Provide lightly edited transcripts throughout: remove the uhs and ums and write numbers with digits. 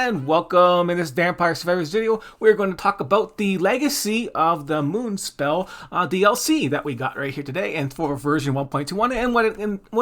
and welcome. In this Vampire Survivors video, we're going to talk about the legacy of the MoonSpell DLC that we got right here today, and for version 1.21, and what it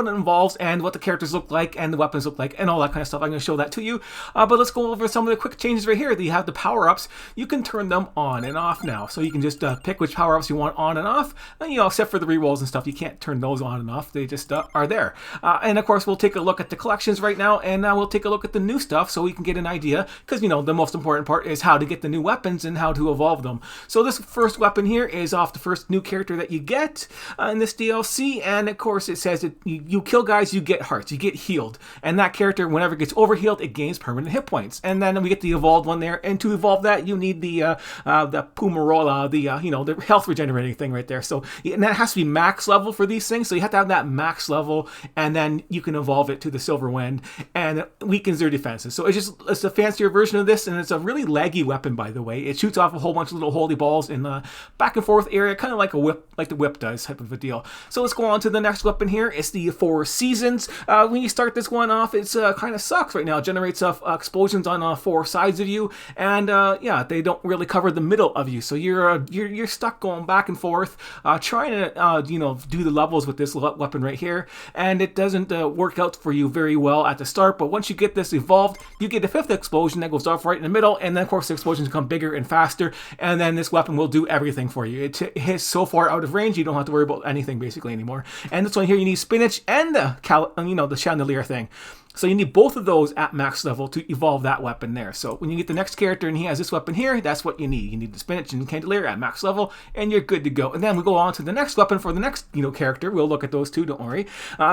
involves, and what the characters look like, and the weapons look like, and all that kind of stuff. I'm going to show that to you, but let's go over some of the quick changes right here. That you have the power-ups. You can turn them on and off now, so you can just pick which power-ups you want on and off, and except for the rerolls and stuff, you can't turn those on and off. They just are there. And of course, we'll take a look at the collections right now, and we'll take a look at the new stuff so we can get an idea, because the most important part is how to get the new weapons and how to evolve them. So this first weapon here is off the first new character that you get in this DLC, and of course it says that you kill guys, you get hearts, you get healed, and that character, whenever it gets overhealed, it gains permanent hit points. And then we get the evolved one there, and to evolve that you need the Pumarola, the health regenerating thing right there. So, and that has to be max level for these things, so you have to have that max level, and then you can evolve it to the Silver Wind, and it weakens their defenses. So it's a fancier version of this, and it's a really laggy weapon, by the way. It shoots off a whole bunch of little holy balls in the back and forth area, kind of like a whip, like the whip does, type of a deal. So let's go on to the next weapon here. It's the Four Seasons. When you start this one off, it's kind of sucks right now. It generates explosions on four sides of you, and yeah, they don't really cover the middle of you. So you're stuck going back and forth, trying to do the levels with this weapon right here, and it doesn't work out for you very well at the start. But once you get this evolved, you get a fifth explosion that goes off right in the middle, and then of course the explosions become bigger and faster, and then this weapon will do everything for you. It hits so far out of range, you don't have to worry about anything basically anymore. And this one here, you need spinach and the chandelier thing. So you need both of those at max level to evolve that weapon there. So when you get the next character and he has this weapon here, that's what you need. You need the spinach and candelier at max level, and you're good to go. And then we go on to the next weapon for the next character. We'll look at those too, don't worry.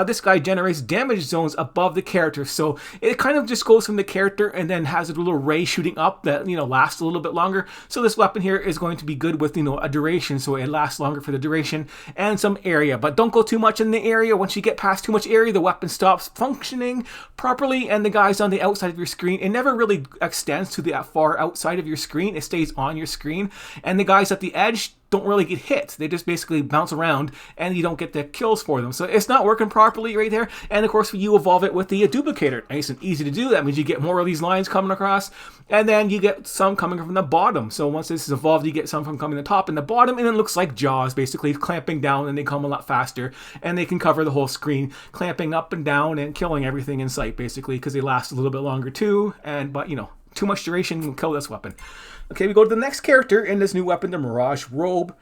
This guy generates damage zones above the character. So it kind of just goes from the character and then has a little ray shooting up that lasts a little bit longer. So this weapon here is going to be good with a duration, so it lasts longer for the duration and some area. But don't go too much in the area. Once you get past too much area, the weapon stops functioning properly, and the guys on the outside of your screen, it never really extends to the far outside of your screen. It stays on your screen, and the guys at the edge don't really get hit. They just basically bounce around, and you don't get the kills for them. So it's not working properly right there. And of course, you evolve it with the duplicator. Nice and easy to do. That means you get more of these lines coming across, and then you get some coming from the bottom. So once this is evolved, you get some from coming the top and the bottom, and it looks like Jaws, basically clamping down, and they come a lot faster, and they can cover the whole screen, clamping up and down and killing everything in sight, basically, because they last a little bit longer too. But too much duration will kill this weapon. Okay, we go to the next character in this new weapon, the Mirage Robe.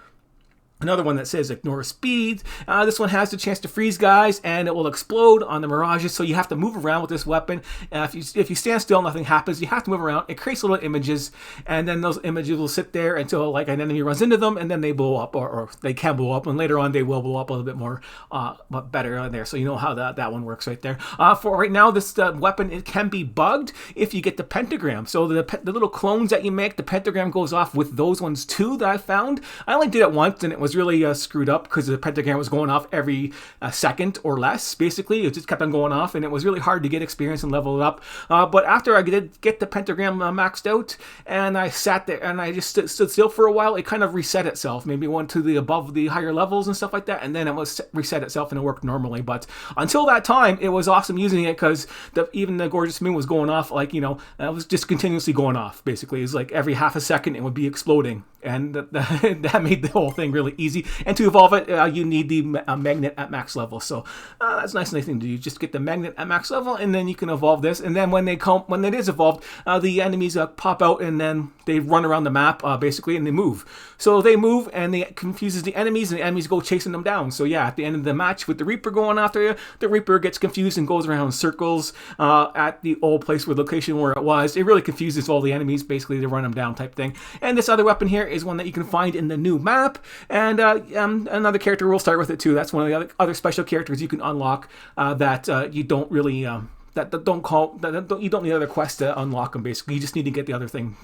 Another one that says ignore speed. This one has the chance to freeze guys, and it will explode on the mirages, so you have to move around with this weapon. If you stand still, nothing happens. You have to move around. It creates little images, and then those images will sit there until an enemy runs into them, and then they blow up, or they can blow up, and later on they will blow up a little bit more, but better there. So you know how that one works right there. For right now, this weapon, it can be bugged if you get the pentagram. So the little clones that you make, the pentagram goes off with those ones too that I found. I only did it once, and it was really screwed up because the pentagram was going off every second or less. Basically, it just kept on going off, and it was really hard to get experience and level it up. But after I did get the pentagram maxed out, and I sat there and I just stood still for a while, it kind of reset itself. Maybe it went to the above the higher levels and stuff like that, and then it was reset itself and it worked normally. But until that time, it was awesome using it, because even the gorgeous moon was going off, it was just continuously going off. Basically, it's like every half a second it would be exploding, and that made the whole thing really easy. And to evolve it, you need the magnet at max level. So that's a nice thing to do. You just get the magnet at max level, and then you can evolve this. And then when it is evolved, the enemies pop out, and then they run around the map basically, and they move. So they move, and it confuses the enemies, and the enemies go chasing them down. So yeah, at the end of the match with the Reaper going after you, the Reaper gets confused and goes around in circles at the old place where location where it was. It really confuses all the enemies, basically, to run them down type thing. And this other weapon here is one that you can find in the new map, and another character will start with it too. That's one of the other special characters you can unlock that you don't really you don't need other quests to unlock him. Basically, you just need to get the other thing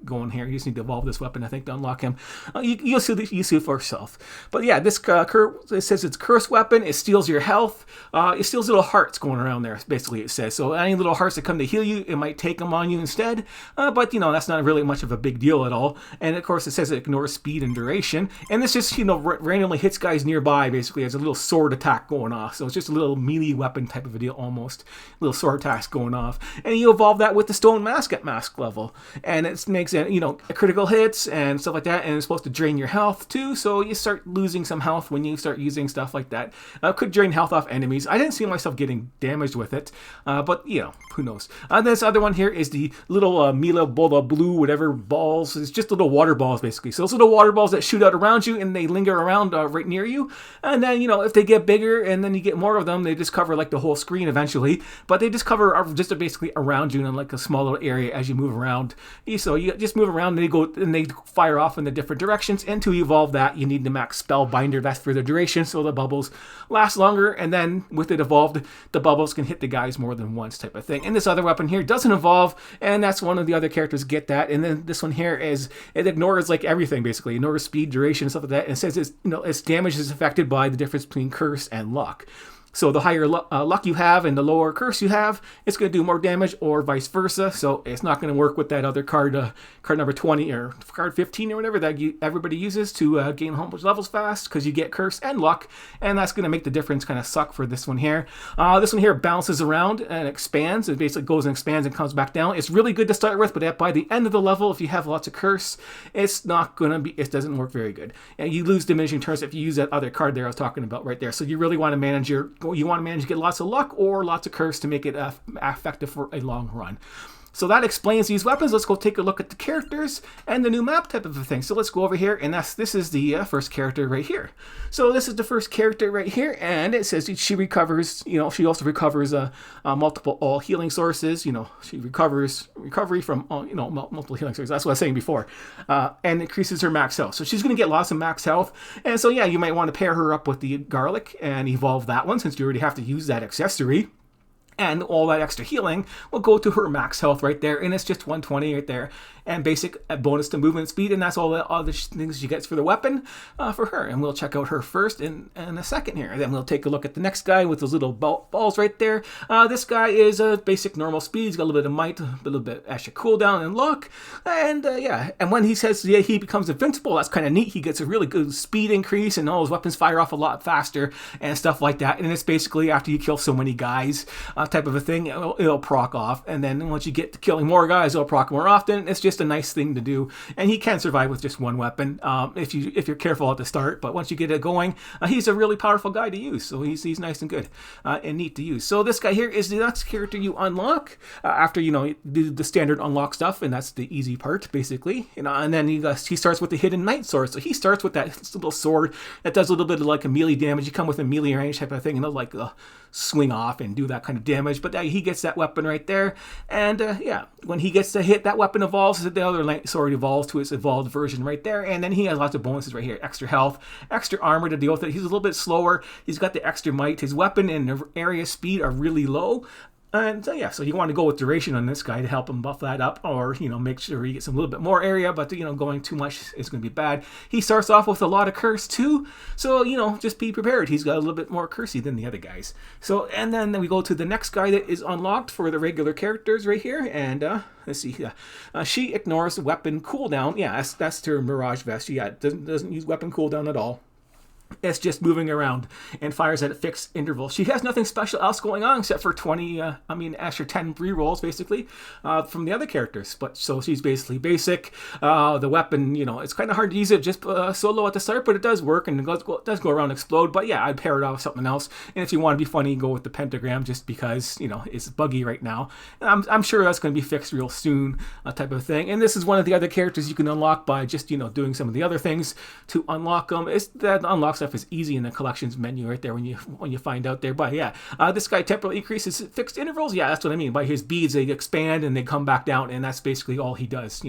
going here. You just need to evolve this weapon, I think, to unlock him. You'll see it for yourself. But yeah, this it says it's curse weapon. It steals your health. It steals little hearts going around there. Basically, it says so. Any little hearts that come to heal you, it might take them on you instead. But that's not really much of a big deal at all. And of course, it says it ignores speed and duration. And this just randomly hits guys nearby. Basically, as a little sword attack going off. So it's just a little melee weapon type of a deal almost. little sword attacks going off. And you evolve that with the stone mask at mask level. And it makes it, critical hits and stuff like that. And it's supposed to drain your health too. So you start losing some health when you start using stuff like that. Could drain health off enemies. I didn't see myself getting damaged with it. But, who knows. This other one here is the little Mila Bola Blue, whatever balls. It's just little water balls, basically. So those little water balls that shoot out around you and they linger around right near you. And then, if they get bigger and then you get more of them, they just cover like the whole screen eventually. But they just cover just basically around you in like a small little area as you move around. So you just move around and they go and they fire off in the different directions. And to evolve that, you need the max Spellbinder. That's for the duration, so the bubbles last longer. And then with it evolved, the bubbles can hit the guys more than once type of thing. And this other weapon here doesn't evolve, and that's one of the other characters get that. And then this one here it ignores like everything basically, ignores speed, duration, and stuff like that. And it says its damage is affected by the difference between curse and luck. So the higher luck you have and the lower curse you have, it's going to do more damage, or vice versa. So it's not going to work with that other card, card number 20 or card 15 or whatever that everybody uses to gain levels fast, because you get curse and luck, and that's going to make the difference kind of suck for this one here. This one here bounces around and expands. It basically goes and expands and comes back down. It's really good to start with, but by the end of the level, if you have lots of curse, it's not going to be. It doesn't work very good, and you lose diminishing returns if you use that other card there I was talking about right there. So you really want to manage to get lots of luck or lots of curse to make it effective for a long run. So that explains these weapons. Let's go take a look at the characters and the new map type of a thing. So let's go over here, and this is the first character right here. So this is the first character right here, and it says she recovers. She also recovers multiple all healing sources. She recovers recovery from multiple healing sources. That's what I was saying before, and increases her max health. So she's going to get lots of max health, and so you might want to pair her up with the garlic and evolve that one, since you already have to use that accessory. And all that extra healing will go to her max health right there. And it's just 120 right there. And basic bonus to movement speed. And that's all the things she gets for the weapon for her. And we'll check out her first in a second here. And then we'll take a look at the next guy with those little balls right there. This guy is a basic normal speed. He's got a little bit of might, a little bit extra cooldown and luck. And and when he says he becomes invincible, that's kind of neat. He gets a really good speed increase, and all his weapons fire off a lot faster and stuff like that. And it's basically after you kill so many guys, type of a thing, it'll proc off. And then once you get to killing more guys, it'll proc more often. It's just a nice thing to do, and he can survive with just one weapon if you're careful at the start. But once you get it going, he's a really powerful guy to use. So he's nice and good and neat to use. So this guy here is the next character you unlock after you do the standard unlock stuff, and that's the easy part basically. And then he starts with the hidden knight sword. So he starts with that little sword that does a little bit of like a melee damage. You come with a melee range type of thing, and it'll like swing off and do that kind of damage. But he gets that weapon right there, and when he gets to hit, that weapon evolves. The other light sword evolves to its evolved version right there, and then he has lots of bonuses right here: extra health, extra armor to deal with it. He's a little bit slower. He's got the extra might. His weapon and area speed are really low. And so you want to go with duration on this guy to help him buff that up, or make sure he gets a little bit more area. But going too much is going to be bad. He starts off with a lot of curse too, so just be prepared. He's got a little bit more cursey than the other guys. So and then we go to the next guy that is unlocked for the regular characters right here, and let's see. She ignores weapon cooldown. Yeah, that's her Mirage Vest. Yeah, doesn't use weapon cooldown at all. It's just moving around and fires at a fixed interval. She has nothing special else going on except for extra 10 rerolls basically from the other characters. But so she's basically basic. The weapon, it's kind of hard to use it just solo at the start, but it does work, and it does go around explode. But yeah, I'd pair it off with something else. And if you want to be funny, go with the pentagram, just because it's buggy right now. And I'm sure that's going to be fixed real soon, type of thing. And this is one of the other characters you can unlock by just doing some of the other things to unlock them. It's that unlock stuff is easy in the collections menu right there when you find out there. But yeah, this guy temporarily increases fixed intervals. Yeah, that's what I mean by his beads. They expand and they come back down, and that's basically all he does.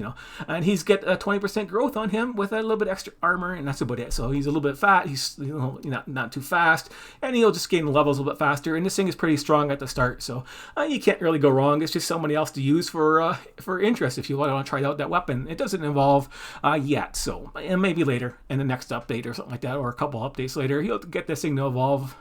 And he's get a 20% growth on him with a little bit extra armor, and that's about it. So he's a little bit fat. He's not too fast, and he'll just gain levels a little bit faster. And this thing is pretty strong at the start, so you can't really go wrong. It's just somebody else to use for interest if you want to try out that weapon. It doesn't evolve yet, so and maybe later in the next update or something like that, or a couple updates later, he'll get this thing to evolve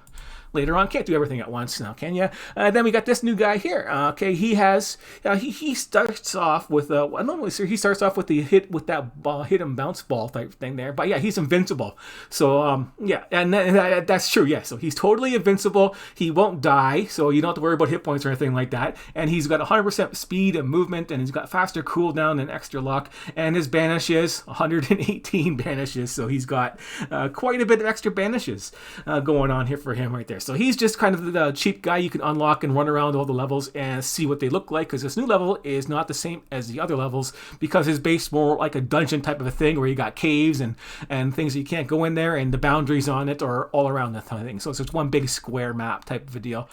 later on. Can't do everything at once now, can you? Then we got this new guy here. Okay, he has he starts off with I don't know, he starts off with the hit and bounce ball type thing there. But yeah, he's invincible. So yeah, and that's true. Yeah, so he's totally invincible. He won't die, so you don't have to worry about hit points or anything like that. And he's got 100% speed and movement, and he's got faster cooldown and extra luck. And his banish is 118 banishes, so he's got quite a bit of extra banishes going on here for him right there. So he's just kind of the cheap guy you can unlock and run around all the levels and see what they look like, because this new level is not the same as the other levels, because his base more like a dungeon type of a thing where you got caves and things that you can't go in there, and the boundaries on it are all around that kind of thing. So it's just one big square map type of a deal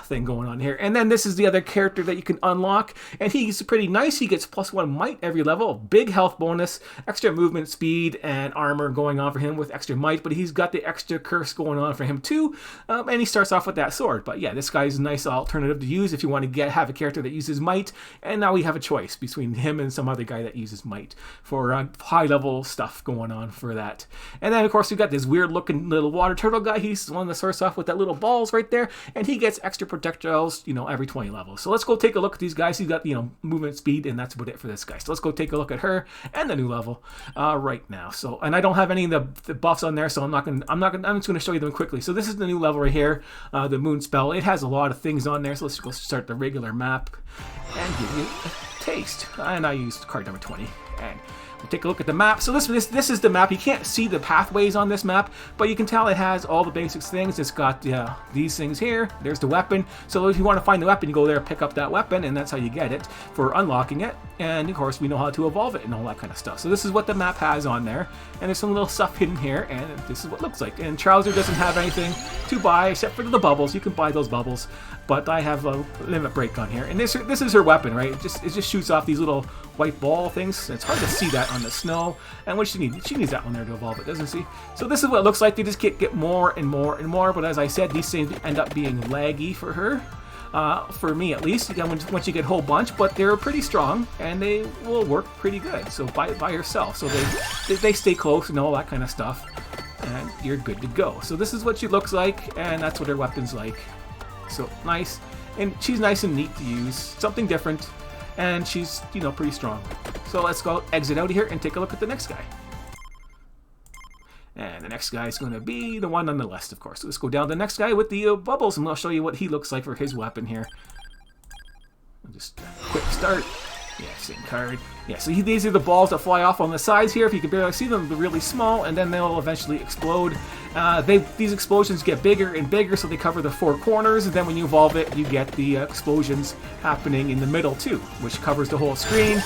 thing going on here. And then this is the other character that you can unlock, and he's pretty nice. He gets +1 might every level, big health bonus, extra movement speed and armor going on for him with extra might, but he's got the extra curse going on for him too, and he starts off with that sword. But yeah, this guy's a nice alternative to use if you want to have a character that uses might, and now we have a choice between him and some other guy that uses might for high level stuff going on for that. And then of course we got this weird looking little water turtle guy. He's the one that starts off with that little balls right there, and he gets extra projectiles, every 20 levels. So let's go take a look at these guys. He's got movement speed, and that's about it for this guy. So let's go take a look at her and the new level right now. So, and I don't have any of the buffs on there, so I'm just going to show you them quickly. So this is the new level right here, the MoonSpell. It has a lot of things on there, so let's go start the regular map and give you a taste. And I used card number 20, and we'll take a look at the map. So this is the map. You can't see the pathways on this map, but you can tell it has all the basic things. It's got these things here. There's the weapon. So if you want to find the weapon, you go there, pick up that weapon, and that's how you get it for unlocking it. And of course, we know how to evolve it and all that kind of stuff. So this is what the map has on there, and there's some little stuff hidden here, and this is what it looks like. And Trouser doesn't have anything to buy except for the bubbles. You can buy those bubbles, but I have a limit break on here. And this is her weapon, right? It just shoots off these little white ball things. It's hard to see that on the snow. And what she needs that one there to evolve it, doesn't she? So this is what it looks like. They just get more and more and more. But as I said, these things end up being laggy for her. For me at least, once you get a whole bunch, but they're pretty strong and they will work pretty good. So by yourself, so they stay close and all that kind of stuff, and you're good to go. So this is what she looks like, and that's what her weapon's like. So nice, and she's nice and neat to use, something different, and she's pretty strong. So let's go exit out of here and take a look at the next guy. And the next guy is going to be the one on the left, of course. So let's go down to the next guy with the bubbles, and I'll show you what he looks like for his weapon here. I'll just quick start. Yeah, same card. Yeah, so these are the balls that fly off on the sides here. If you can barely see them, they're really small, and then they'll eventually explode. These explosions get bigger and bigger, so they cover the 4 corners, and then when you evolve it, you get the explosions happening in the middle too, which covers the whole screen.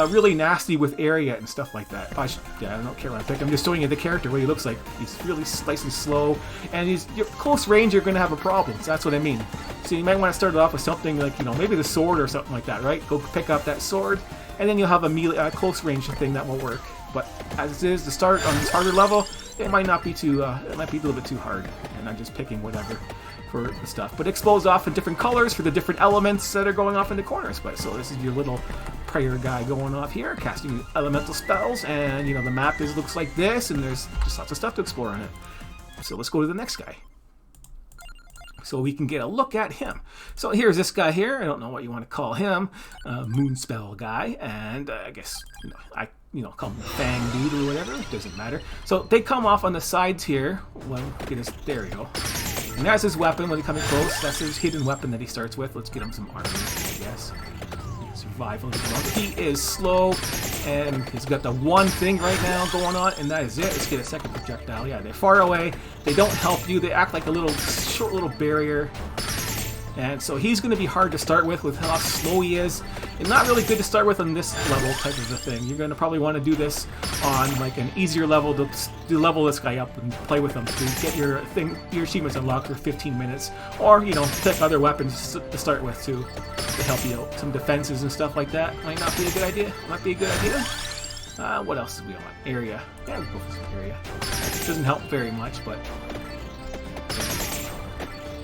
Really nasty with area and stuff like that. I don't care what I pick. I'm just showing you the character, what he looks like. He's really nice and slow, and your close range, you're going to have a problem. So that's what I mean. So you might want to start it off with something like, maybe the sword or something like that, right? Go pick up that sword, and then you'll have a close range thing that will work. But as it is, to start on this harder level, it might not be too, it might be a little bit too hard, and I'm just picking whatever for the stuff. But it explodes off in different colors for the different elements that are going off in the corners. But so this is your little prayer guy going off here, casting elemental spells, and the map looks like this, and there's just lots of stuff to explore on it. So let's go to the next guy, so we can get a look at him. So here's this guy here. I don't know what you want to call him, MoonSpell guy, and I guess I call him the Fang Dude or whatever. It doesn't matter. So they come off on the sides here. Well, get us there. We go. And that's his weapon when he comes close. That's his hidden weapon that he starts with. Let's get him some armor, I guess. Survival. He is slow, and he's got the one thing right now going on, and that is it. Let's get a second projectile. Yeah, they're far away. They don't help you. They act like a short little barrier. And so he's going to be hard to start with how slow he is. And not really good to start with on this level type of a thing. You're going to probably want to do this on like an easier level to level this guy up and play with him to get your achievements unlocked for 15 minutes. Or, pick other weapons to start with to help you out. Some defenses and stuff like that might not be a good idea. Might be a good idea. What else do we want? Area. Yeah, we'll go for some area. It doesn't help very much, but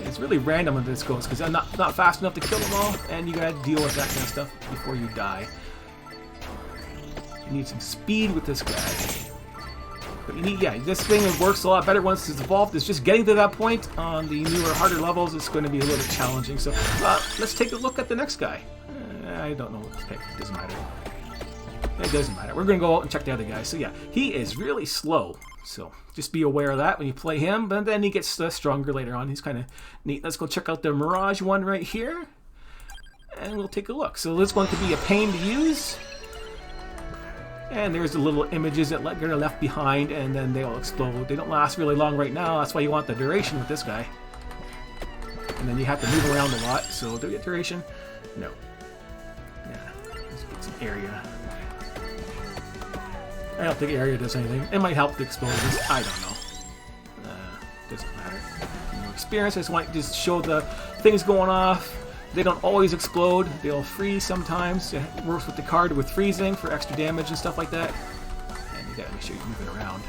it's really random when this goes, because I'm not fast enough to kill them all, and you gotta deal with that kind of stuff before you die. You need some speed with this guy. But you need, yeah, this thing works a lot better once it's evolved. It's just getting to that point on the newer, harder levels. It's going to be a little challenging. So let's take a look at the next guy. I don't know what to pick. It doesn't matter. It doesn't matter. We're going to go out and check the other guy. So yeah, he is really slow. So just be aware of that when you play him. But then he gets stronger later on. He's kind of neat. Let's go check out the Mirage one right here. And we'll take a look. So this is going to be a pain to use. And there's the little images that get left behind, and then they'll explode. They don't last really long right now. That's why you want the duration with this guy. And then you have to move around a lot. So do we get duration? No. Yeah, let's get some area. I don't think area does anything. It might help the explosions. I don't know. Doesn't matter. No experience. I just want to just show the things going off. They don't always explode. They'll freeze sometimes. It works with the card with freezing for extra damage and stuff like that. And you gotta make sure you move it around.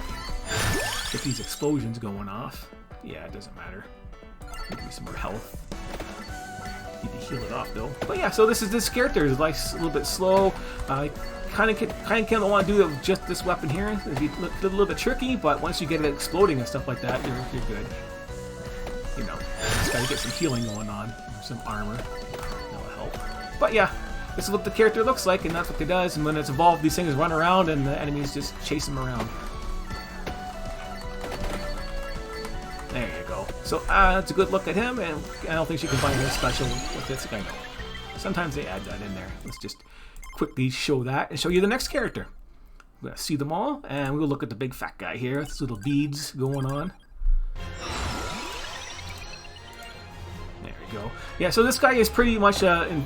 Get these explosions going off. Yeah, it doesn't matter. Give me some more health. Need to heal it off though. But yeah, so this character is like a little bit slow. Kind of want to do it with just this weapon here. It'd be a little bit tricky, but once you get it exploding and stuff like that, you're good. You know, just gotta get some healing going on. Some armor. That'll help. But yeah, this is what the character looks like, and that's what it does. And when it's evolved, these things run around, and the enemies just chase them around. There you go. So that's a good look at him, and I don't think she can find anything special with this guy. Sometimes they add that in there. Let's just quickly show that and show you the next character. We're gonna see them all, and we'll look at the big fat guy here. With little beads going on. Go. Yeah, so this guy is pretty much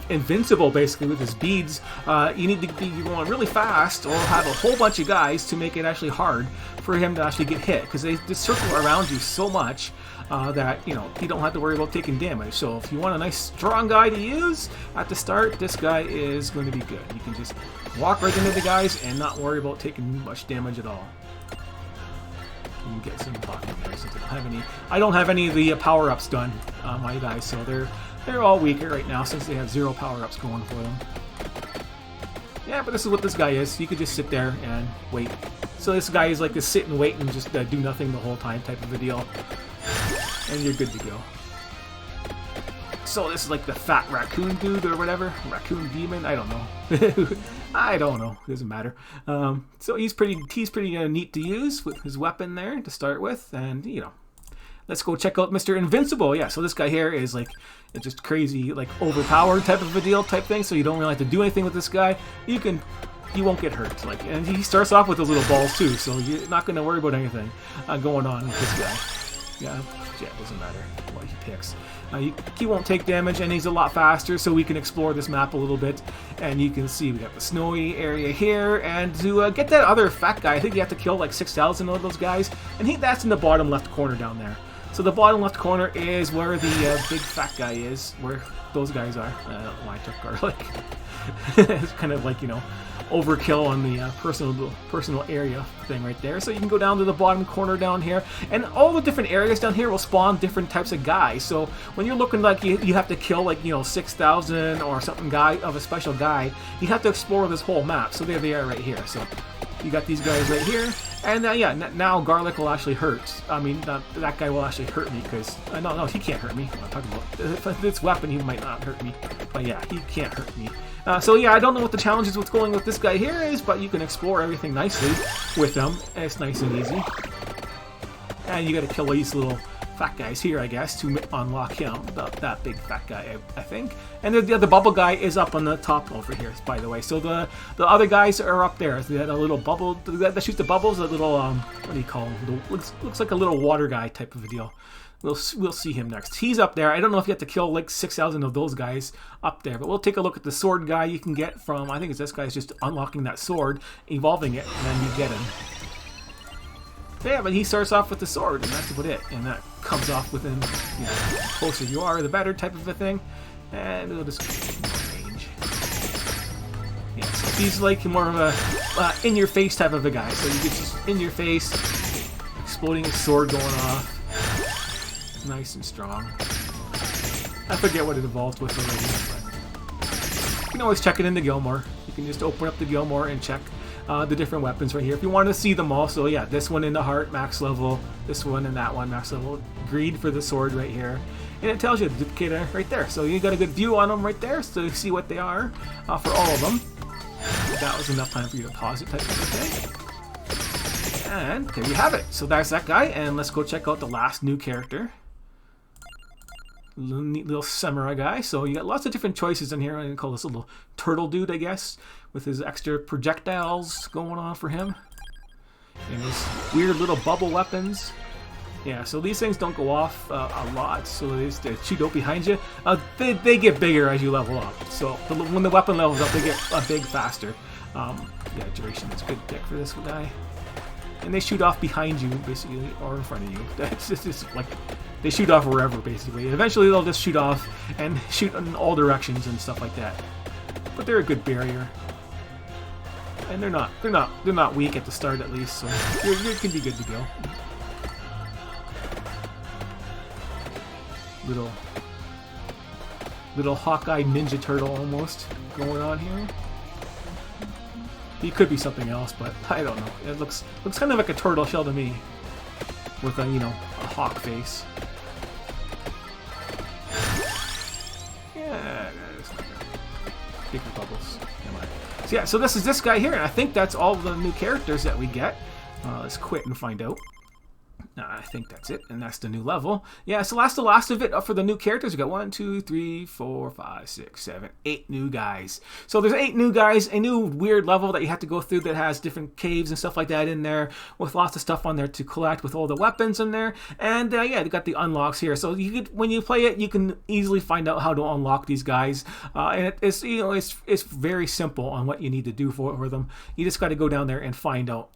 invincible, basically, with his beads. You need to be going really fast or have a whole bunch of guys to make it actually hard for him to actually get hit, because they just circle around you so much that, you know, you don't have to worry about taking damage. So if you want a nice strong guy to use at the start, this guy is going to be good. You can just walk right into the guys and not worry about taking much damage at all. You can get some blocking there since I don't have any of the power-ups done on my guys, so they're all weaker right now since they have 0 power-ups going for them. Yeah, but this is what this guy is. You could just sit there and wait. So this guy is like a sit and wait and just do nothing the whole time type of a deal. And you're good to go. So this is like the fat raccoon dude or whatever. Raccoon demon, I don't know. I don't know. It doesn't matter. So he's pretty neat to use with his weapon there to start with, and you know, let's go check out Mr. Invincible. Yeah, so this guy here is like just crazy, like overpowered type of a deal type thing. So you don't really have to do anything with this guy. You won't get hurt. Like, and he starts off with those little balls too, so you're not going to worry about anything going on with this guy. Yeah, it doesn't matter what he picks. He won't take damage, and he's a lot faster, so we can explore this map a little bit. And you can see we got the snowy area here, and to get that other fat guy, I think you have to kill like 6,000 of those guys, and that's in the bottom left corner down there. So the bottom left corner is where the big fat guy is, where those guys are. I don't know why I took garlic. It's kind of like, you know, overkill on the personal area thing right there. So you can go down to the bottom corner down here, and all the different areas down here will spawn different types of guys. So when you're looking like you have to kill like, you know, 6,000 or something guy of a special guy, you have to explore this whole map. So there they are right here. So you got these guys right here, and yeah, now garlic will actually hurt. I mean, that guy will actually hurt me because no, he can't hurt me. I'm talking about this weapon. He might not hurt me, but yeah, he can't hurt me. So yeah, I don't know what the challenge is what's going with this guy here is, but you can explore everything nicely with them. And it's nice and easy. And you got to kill these little fat guys here, I guess, to unlock him. That big fat guy, I think. And the bubble guy is up on the top over here, by the way. So the other guys are up there. They had a little bubble that shoots the bubbles. A little what do you call him? Looks like a little water guy type of a deal. We'll see him next. He's up there. I don't know if you have to kill like 6,000 of those guys up there, but we'll take a look at the sword guy you can get from, I think it's this guy's just unlocking that sword, evolving it, and then you get him. So yeah, but he starts off with the sword, and that's about it. And that comes off within, you know, the closer you are, the better type of a thing. And we'll just range. Yeah, so he's like more of a in-your-face type of a guy. So you get just in your face, exploding his sword going off. Nice and strong. I forget what it evolved with already, but you can always check it in the Gilmore. You can just open up the Gilmore and check the different weapons right here if you want to see them all. So yeah, this one in the heart, max level. This one and that one, max level. Greed for the sword right here. And it tells you the duplicator right there. So you got a good view on them right there, so you see what they are for all of them. That was enough time for you to pause it type of thing. And there you have it. So there's that guy, and let's go check out the last new character. Neat little samurai guy. So you got lots of different choices in here. I'm gonna call this little turtle dude, I guess, with his extra projectiles going on for him. And his weird little bubble weapons. Yeah, so these things don't go off a lot, so they shoot out behind you. They get bigger as you level up. So when the weapon levels up, they get big faster. Yeah, duration is a good pick for this guy. And they shoot off behind you, basically, or in front of you. It's just like they shoot off wherever, basically. Eventually, they'll just shoot off and shoot in all directions and stuff like that. But they're a good barrier, and they're not weak at the start, at least. So you can be good to go. Little Hawkeye Ninja Turtle almost going on here. He could be something else, but I don't know. It looks kind of like a turtle shell to me, with a a hawk face. Yeah, that's not good. Bigger bubbles. So yeah, so this is this guy here, and I think that's all the new characters that we get. Let's quit and find out. I think that's it, and that's the new level. Yeah, so that's the last of it for the new characters. We got 1, 2, 3, 4, 5, 6, 7, 8 new guys. So there's 8 new guys, a new weird level that you have to go through that has different caves and stuff like that in there, with lots of stuff on there to collect with all the weapons in there. And yeah, they got the unlocks here. So when you play it, you can easily find out how to unlock these guys. And it's it's very simple on what you need to do for them. You just got to go down there and find out.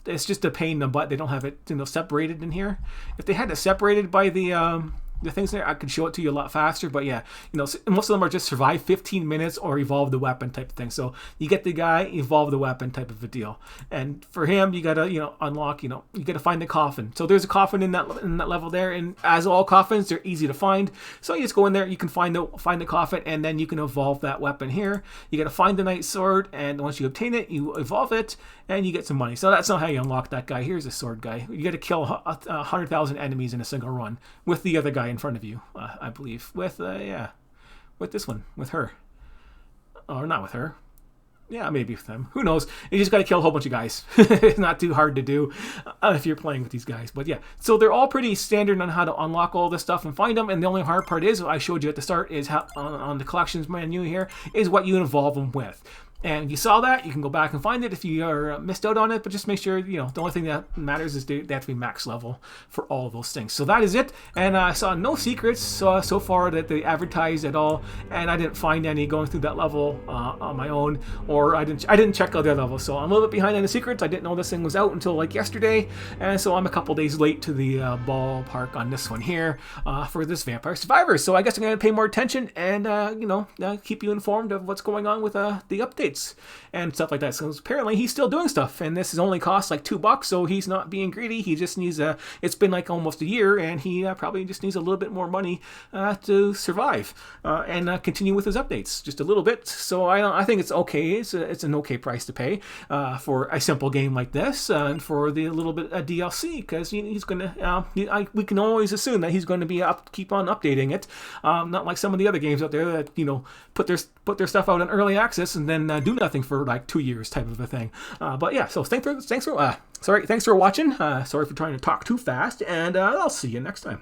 It's just a pain in the butt. They don't have it separated in here. If they had it separated by the things there, I could show it to you a lot faster. But yeah, most of them are just survive 15 minutes or evolve the weapon type of thing. So you get the guy, evolve the weapon type of a deal. And for him, you gotta unlock. You gotta find the coffin. So there's a coffin in that level there, and as all coffins, they're easy to find. So you just go in there, you can find the coffin, and then you can evolve that weapon here. You gotta find the knight sword, and once you obtain it, you evolve it, and you get some money. So that's not how you unlock that guy. Here's a sword guy. You gotta kill 100,000 enemies in a single run with the other guy in front of you, I believe. With this one, with her, or not with her. Yeah, maybe with them. Who knows? You just got to kill a whole bunch of guys. It's not too hard to do if you're playing with these guys. But yeah, so they're all pretty standard on how to unlock all this stuff and find them. And the only hard part is, I showed you at the start, is how on the collections menu here, is what you involve them with. And you saw that, you can go back and find it if you are missed out on it, but just make sure, the only thing that matters is they have to be max level for all of those things. So that is it, and I saw no secrets so far that they advertised at all, and I didn't find any going through that level on my own, or I didn't check out their level, so I'm a little bit behind on the secrets. I didn't know this thing was out until like yesterday, and so I'm a couple days late to the ballpark on this one here for this Vampire Survivors. So I guess I'm going to pay more attention and, keep you informed of what's going on with the update and stuff like that. So apparently he's still doing stuff, and this is only cost like $2, so he's not being greedy. He just needs it's been like almost a year, and he probably just needs a little bit more money to survive and continue with his updates just a little bit. So I think it's okay. It's an okay price to pay for a simple game like this, and for the little bit of DLC, because he's gonna we can always assume that he's going to be keep on updating it, not like some of the other games out there that put their stuff out in early access and then do nothing for like 2 years type of a thing. But yeah, so thanks for watching. Sorry for trying to talk too fast, and I'll see you next time.